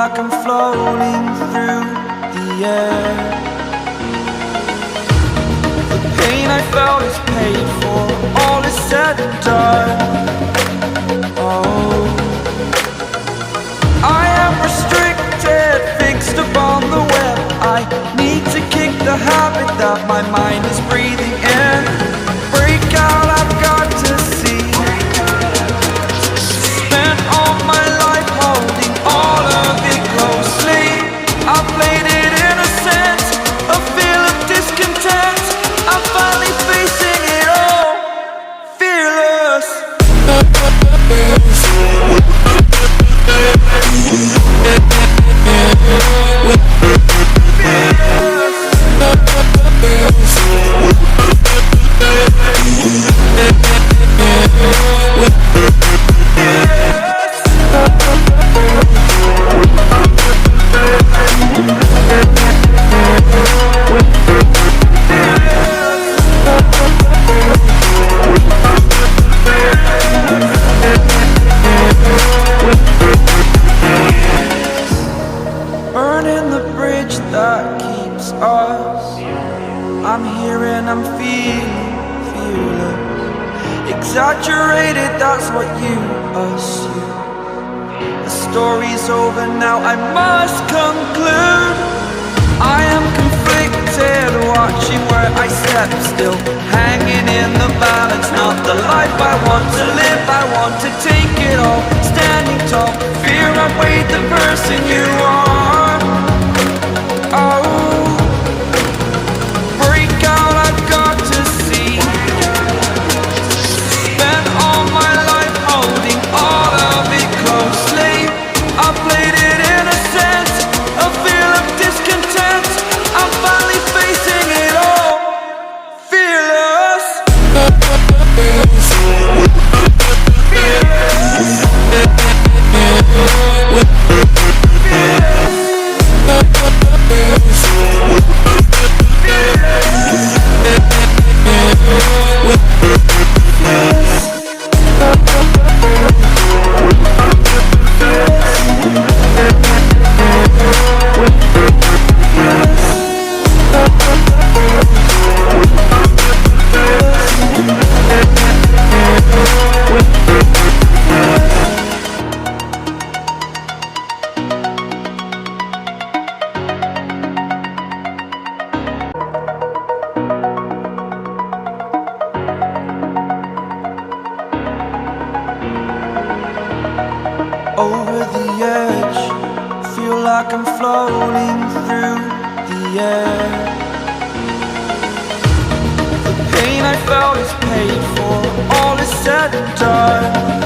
like I'm floating through the air. The pain I felt is paid for, all is said and done. Oh, I am restricted, fixed upon the web. I need to kick the habit that my mind is breathing in. Break out, I've got to see. Spent all my life holding all of it closely. I played it innocent, a feel of discontent. I'm finally facing it all, fearless. Burning the bridge that keeps us. I'm here and I'm feeling fearless. Exaggerated, that's what you assume. The story's over now, I must conclude. I am conflicted, watching where I step still, hanging in the balance. Not the life I want to live, I want to take it all. Standing tall, fear I've weighed the person you are. Oh, break out, I've got to see. Spent all my life holding all of it closely. I played it innocent, a feel of discontent. I'm finally facing it all, fearless. Over the edge, feel like I'm floating through the air. The pain I felt is paid for, all is said and done.